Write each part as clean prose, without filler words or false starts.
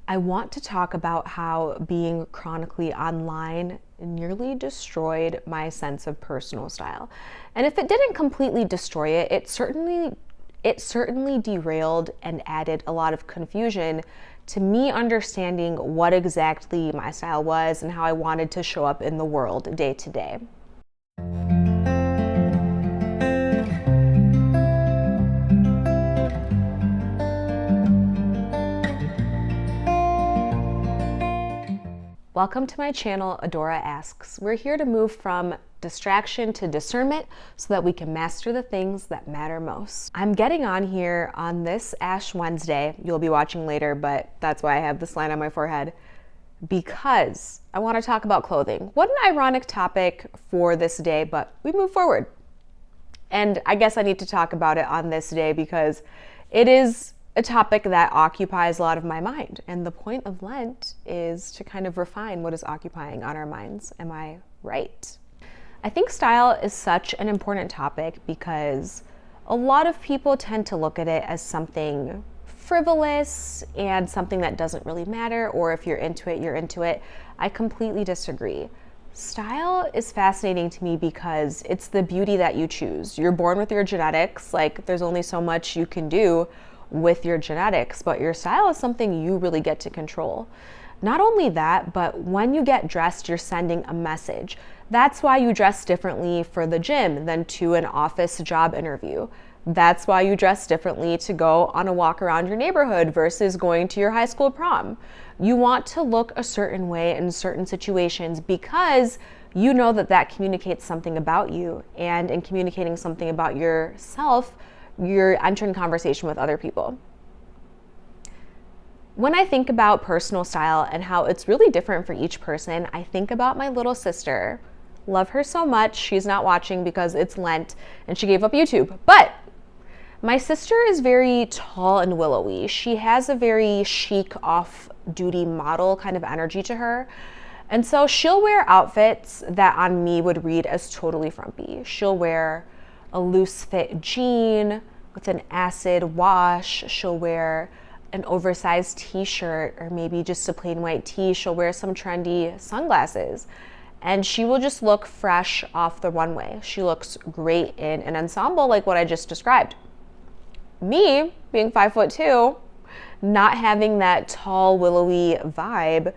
I want to talk about how being chronically online nearly destroyed my sense of personal style. And if it didn't completely destroy it, it certainly derailed and added a lot of confusion to me understanding what exactly my style was and how I wanted to show up in the world day to day. Welcome to my channel, Adora Asks. We're here to move from distraction to discernment so that we can master the things that matter most. I'm getting on here on this Ash Wednesday. You'll be watching later, but that's why I have this line on my forehead, because I want to talk about clothing. What an ironic topic for this day, but we move forward. And I guess I need to talk about it on this day because it is a topic that occupies a lot of my mind. And the point of Lent is to kind of refine what is occupying on our minds. Am I right? I think style is such an important topic because a lot of people tend to look at it as something frivolous and something that doesn't really matter, or if you're into it, you're into it. I completely disagree. Style is fascinating to me because it's the beauty that you choose. You're born with your genetics, like there's only so much you can do with your genetics, but your style is something you really get to control. Not only that, but when you get dressed, you're sending a message. That's why you dress differently for the gym than to an office job interview. That's why you dress differently to go on a walk around your neighborhood versus going to your high school prom. You want to look a certain way in certain situations because you know that that communicates something about you, and in communicating something about yourself, you're entering conversation with other people. When I think about personal style and how it's really different for each person, I think about my little sister. Love her so much. She's not watching because it's Lent and she gave up YouTube. But my sister is very tall and willowy. She has a very chic, off-duty model kind of energy to her. And so she'll wear outfits that on me would read as totally frumpy. She'll wear a loose fit jean with an acid wash. She'll wear an oversized t-shirt or maybe just a plain white tee. She'll wear some trendy sunglasses and she will just look fresh off the runway. She looks great in an ensemble like what I just described. Me, being 5'2", not having that tall, willowy vibe,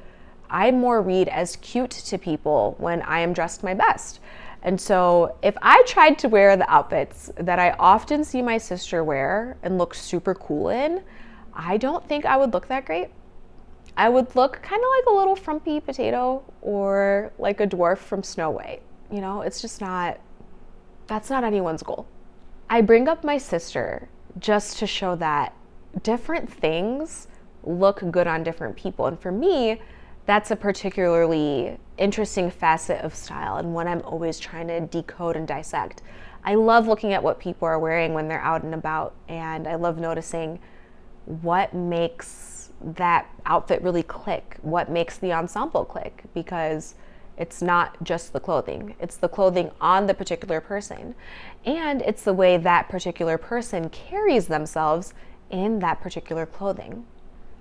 I more read as cute to people when I am dressed my best. And so if I tried to wear the outfits that I often see my sister wear and look super cool in, I don't think I would look that great. I would look kind of like a little frumpy potato or like a dwarf from Snow White. You know, it's just that's not anyone's goal. I bring up my sister just to show that different things look good on different people. And for me, that's a particularly interesting facet of style and one I'm always trying to decode and dissect. I love looking at what people are wearing when they're out and about, and I love noticing what makes that outfit really click, what makes the ensemble click, because it's not just the clothing. It's the clothing on the particular person, and it's the way that particular person carries themselves in that particular clothing.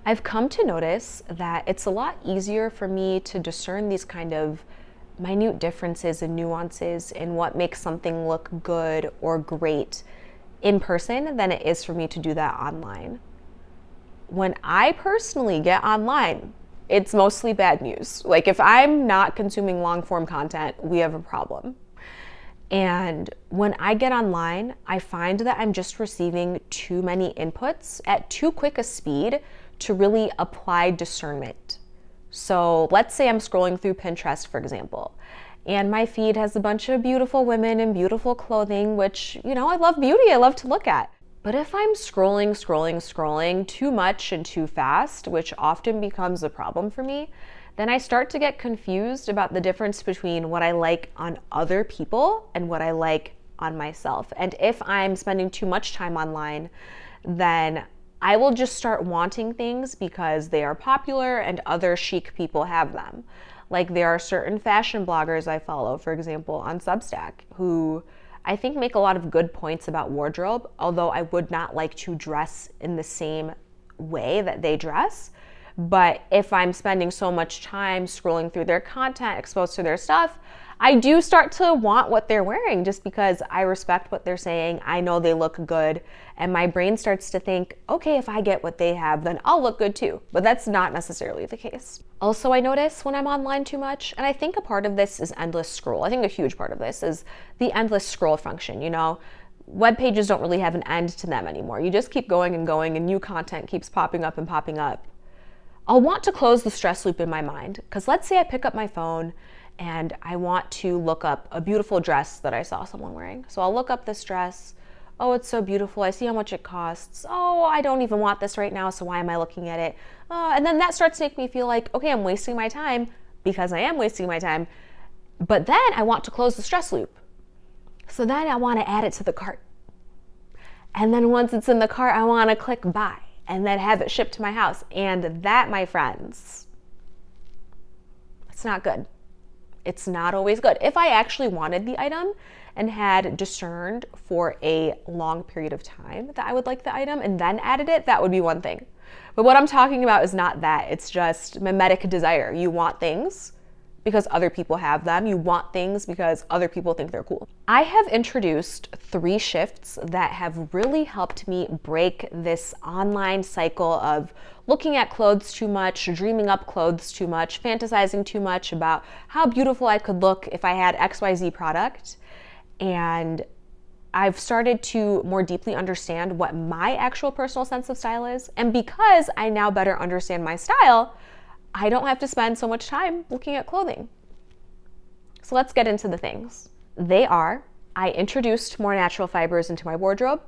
I've come to notice that it's a lot easier for me to discern these kind of minute differences and nuances in what makes something look good or great in person than it is for me to do that online. When I personally get online, it's mostly bad news. Like if I'm not consuming long form content, we have a problem. And when I get online, I find that I'm just receiving too many inputs at too quick a speed to really apply discernment. So let's say I'm scrolling through Pinterest, for example, and my feed has a bunch of beautiful women in beautiful clothing, which, you know, I love beauty, I love to look at. But if I'm scrolling too much and too fast, which often becomes a problem for me, then I start to get confused about the difference between what I like on other people and what I like on myself. And if I'm spending too much time online, then I will just start wanting things because they are popular and other chic people have them. Like there are certain fashion bloggers I follow, for example, on Substack, who I think make a lot of good points about wardrobe, although I would not like to dress in the same way that they dress. But if I'm spending so much time scrolling through their content, exposed to their stuff, I do start to want what they're wearing just because I respect what they're saying. I know they look good. And my brain starts to think, okay, if I get what they have, then I'll look good too. But that's not necessarily the case. Also, I notice when I'm online too much, and I think a part of this is endless scroll. I think a huge part of this is the endless scroll function. You know, web pages don't really have an end to them anymore. You just keep going and going, and new content keeps popping up and popping up. I'll want to close the stress loop in my mind, because let's say I pick up my phone and I want to look up a beautiful dress that I saw someone wearing. So I'll look up this dress. Oh, it's so beautiful. I see how much it costs. Oh, I don't even want this right now, so why am I looking at it? And then that starts to make me feel like, okay, I'm wasting my time, because I am wasting my time. But then I want to close the stress loop. So then I want to add it to the cart. And then once it's in the cart, I want to click buy and then have it shipped to my house. And that, my friends, it's not good. It's not always good. If I actually wanted the item and had discerned for a long period of time that I would like the item and then added it, that would be one thing. But what I'm talking about is not that. It's just mimetic desire. You want things because other people have them. You want things because other people think they're cool. I have introduced 3 shifts that have really helped me break this online cycle of looking at clothes too much, dreaming up clothes too much, fantasizing too much about how beautiful I could look if I had XYZ product. And I've started to more deeply understand what my actual personal sense of style is. And because I now better understand my style, I don't have to spend so much time looking at clothing. So let's get into the things. They are, I introduced more natural fibers into my wardrobe.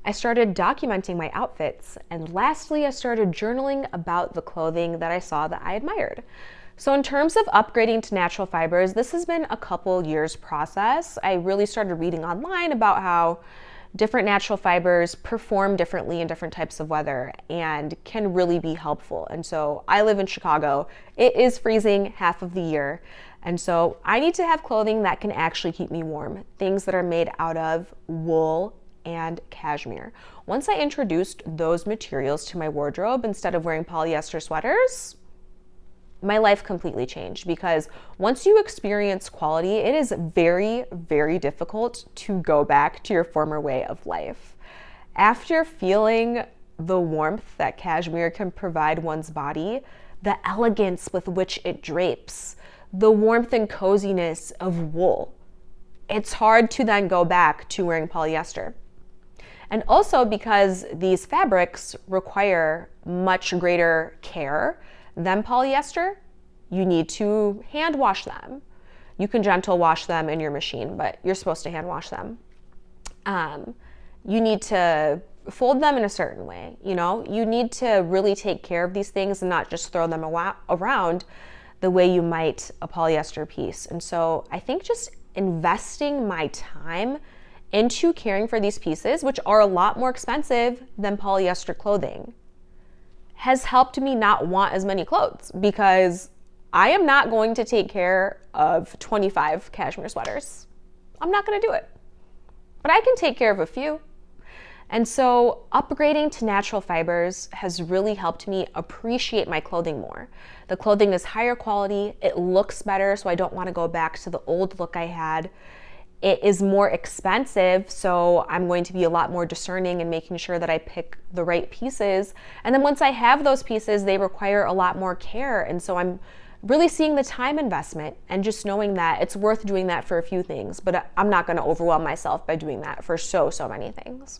I started documenting my outfits. And lastly, I started journaling about the clothing that I saw that I admired. So in terms of upgrading to natural fibers, this has been a couple years process. I really started reading online about how different natural fibers perform differently in different types of weather and can really be helpful. And so I live in Chicago. It is freezing half of the year. And so I need to have clothing that can actually keep me warm. Things that are made out of wool and cashmere. Once I introduced those materials to my wardrobe instead of wearing polyester sweaters, my life completely changed, because once you experience quality, it is very, very difficult to go back to your former way of life. After feeling the warmth that cashmere can provide one's body, the elegance with which it drapes, the warmth and coziness of wool, it's hard to then go back to wearing polyester. And also because these fabrics require much greater care than polyester, you need to hand wash them. You can gentle wash them in your machine, but you're supposed to hand wash them. You need to fold them in a certain way. You know, you need to really take care of these things and not just throw them around the way you might a polyester piece. And so I think just investing my time into caring for these pieces, which are a lot more expensive than polyester clothing, has helped me not want as many clothes, because I am not going to take care of 25 cashmere sweaters. I'm not going to do it. But I can take care of a few. And so upgrading to natural fibers has really helped me appreciate my clothing more. The clothing is higher quality, it looks better, so I don't want to go back to the old look I had. It is more expensive, so I'm going to be a lot more discerning and making sure that I pick the right pieces. And then once I have those pieces, they require a lot more care. And so I'm really seeing the time investment and just knowing that it's worth doing that for a few things, but I'm not going to overwhelm myself by doing that for so many things.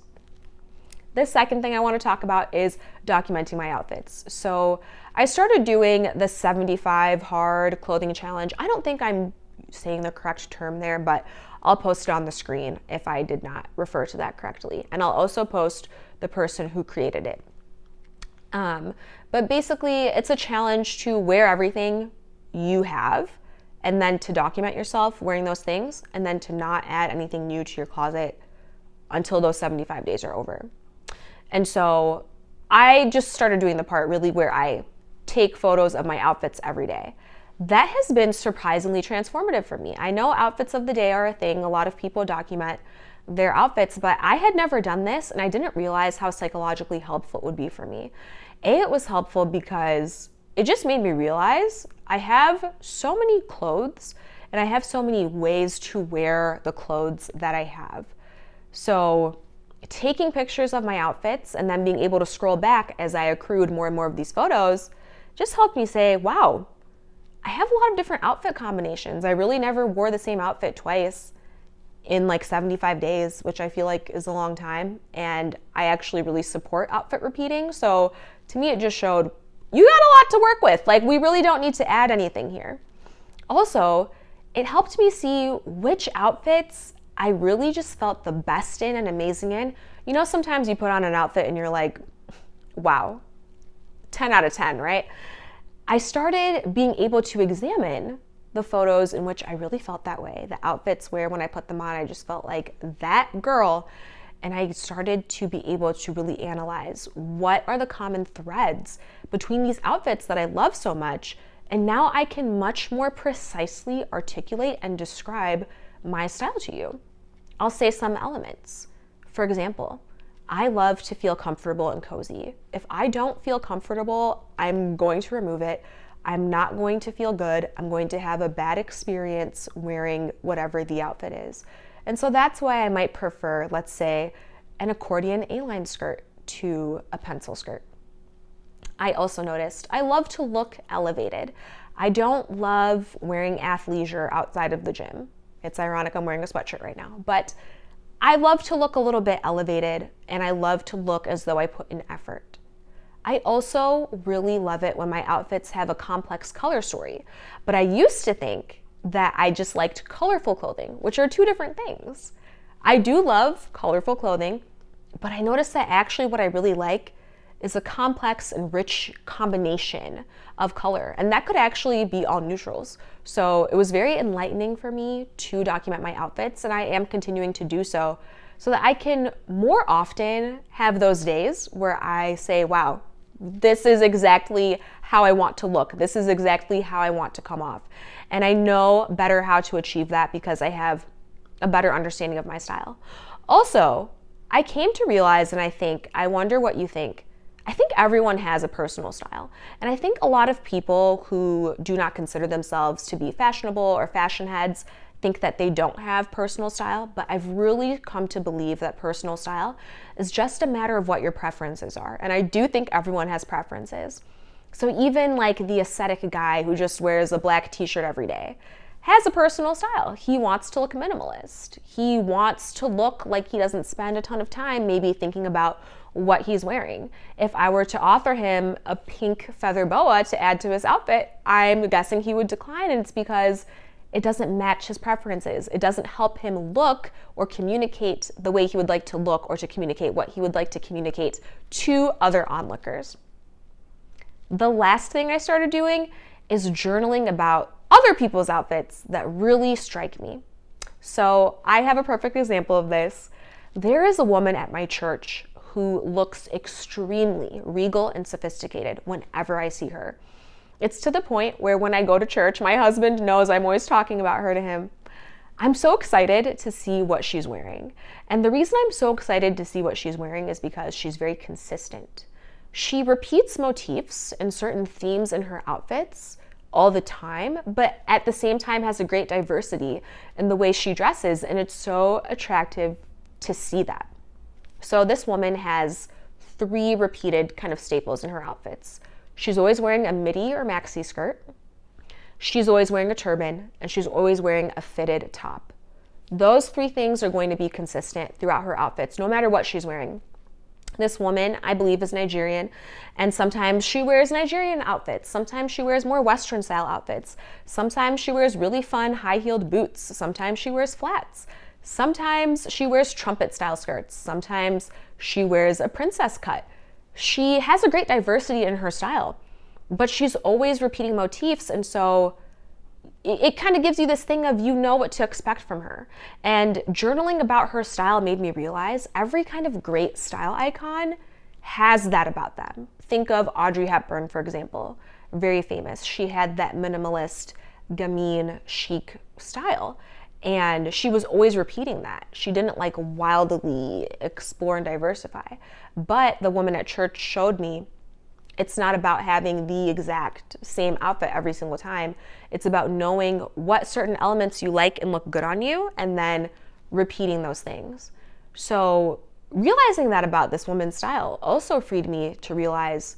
The second thing I want to talk about is documenting my outfits. So I started doing the 75 hard clothing challenge. I don't think I'm saying the correct term there, but I'll post it on the screen if I did not refer to that correctly. And I'll also post the person who created it. But basically, it's a challenge to wear everything you have and then to document yourself wearing those things and then to not add anything new to your closet until those 75 days are over. And so I just started doing the part really where I take photos of my outfits every day. That has been surprisingly transformative for me. I know outfits of the day are a thing. A lot of people document their outfits, but I had never done this and I didn't realize how psychologically helpful it would be for me. It was helpful because it just made me realize I have so many clothes and I have so many ways to wear the clothes that I have. So taking pictures of my outfits and then being able to scroll back as I accrued more and more of these photos just helped me say, wow, I have a lot of different outfit combinations. I really never wore the same outfit twice in like 75 days, which I feel like is a long time. And I actually really support outfit repeating. So to me, it just showed you got a lot to work with. Like, we really don't need to add anything here. Also, it helped me see which outfits I really just felt the best in and amazing in. You know, sometimes you put on an outfit and you're like, wow, 10 out of 10, right? I started being able to examine the photos in which I really felt that way. The outfits where when I put them on, I just felt like that girl. And I started to be able to really analyze what are the common threads between these outfits that I love so much. And now I can much more precisely articulate and describe my style to you. I'll say some elements. For example, I love to feel comfortable and cozy. If I don't feel comfortable, I'm going to remove it. I'm not going to feel good. I'm going to have a bad experience wearing whatever the outfit is. And so that's why I might prefer, let's say, an accordion A-line skirt to a pencil skirt. I also noticed I love to look elevated. I don't love wearing athleisure outside of the gym. It's ironic I'm wearing a sweatshirt right now, but I love to look a little bit elevated, and I love to look as though I put in effort. I also really love it when my outfits have a complex color story, but I used to think that I just liked colorful clothing, which are two different things. I do love colorful clothing, but I noticed that actually what I really like is a complex and rich combination of color, and that could actually be all neutrals. So it was very enlightening for me to document my outfits, and I am continuing to do so that I can more often have those days where I say, wow, this is exactly how I want to look. This is exactly how I want to come off. And I know better how to achieve that because I have a better understanding of my style. Also, I came to realize, and I wonder what you think, I think everyone has a personal style. And I think a lot of people who do not consider themselves to be fashionable or fashion heads think that they don't have personal style, but I've really come to believe that personal style is just a matter of what your preferences are. And I do think everyone has preferences. So even like the aesthetic guy who just wears a black t-shirt every day has a personal style. He wants to look minimalist. He wants to look like he doesn't spend a ton of time maybe thinking about what he's wearing. If I were to offer him a pink feather boa to add to his outfit, I'm guessing he would decline, and it's because it doesn't match his preferences. It doesn't help him look or communicate the way he would like to look or to communicate what he would like to communicate to other onlookers. The last thing I started doing is journaling about other people's outfits that really strike me. So I have a perfect example of this. There is a woman at my church who looks extremely regal and sophisticated whenever I see her. It's to the point where when I go to church, my husband knows I'm always talking about her to him. I'm so excited to see what she's wearing. And the reason I'm so excited to see what she's wearing is because she's very consistent. She repeats motifs and certain themes in her outfits all the time, but at the same time has a great diversity in the way she dresses, and it's so attractive to see that. So this woman has 3 repeated kind of staples in her outfits. She's always wearing a midi or maxi skirt. She's always wearing a turban, and she's always wearing a fitted top. Those 3 things are going to be consistent throughout her outfits, no matter what she's wearing. This woman, I believe, is Nigerian, and sometimes she wears Nigerian outfits. Sometimes she wears more Western style outfits. Sometimes she wears really fun high-heeled boots. Sometimes she wears flats. Sometimes she wears trumpet style skirts. Sometimes she wears a princess cut. She has a great diversity in her style, but she's always repeating motifs, and so it kind of gives you this thing of you know what to expect from her. And journaling about her style made me realize every kind of great style icon has that about them. Think of Audrey Hepburn, for example, very famous. She had that minimalist, gamine, chic style, and she was always repeating that. She didn't like wildly explore and diversify. But the woman at church showed me It's not about having the exact same outfit every single time. It's about knowing what certain elements you like and look good on you, and then repeating those things. So realizing that about this woman's style also freed me to realize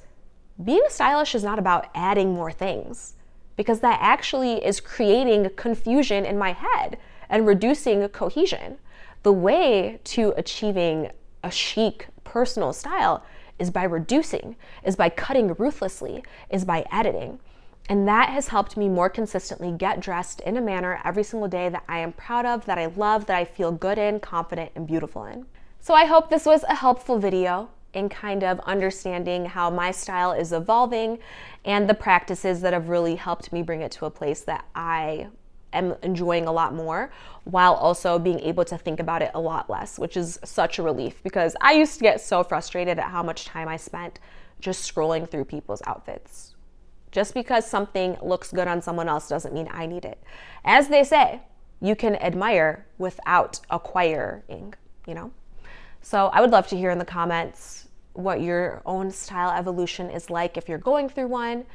being stylish is not about adding more things, because that actually is creating confusion in my head and reducing cohesion. The way to achieving a chic personal style is by reducing, is by cutting ruthlessly, is by editing. And that has helped me more consistently get dressed in a manner every single day that I am proud of, that I love, that I feel good in, confident, and beautiful in. So I hope this was a helpful video in kind of understanding how my style is evolving and the practices that have really helped me bring it to a place that I am enjoying a lot more, while also being able to think about it a lot less, which is such a relief, because I used to get so frustrated at how much time I spent just scrolling through people's outfits. Just because something looks good on someone else doesn't mean I need it. As they say, you can admire without acquiring, you know? So I would love to hear in the comments what your own style evolution is like if you're going through one.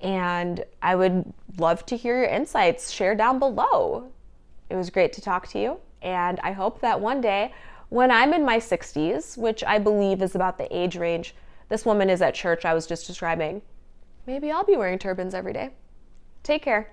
And I would love to hear your insights. Share down below. It was great to talk to you. And I hope that one day, when I'm in my 60s, which I believe is about the age range this woman is at church I was just describing, maybe I'll be wearing turbans every day. Take care.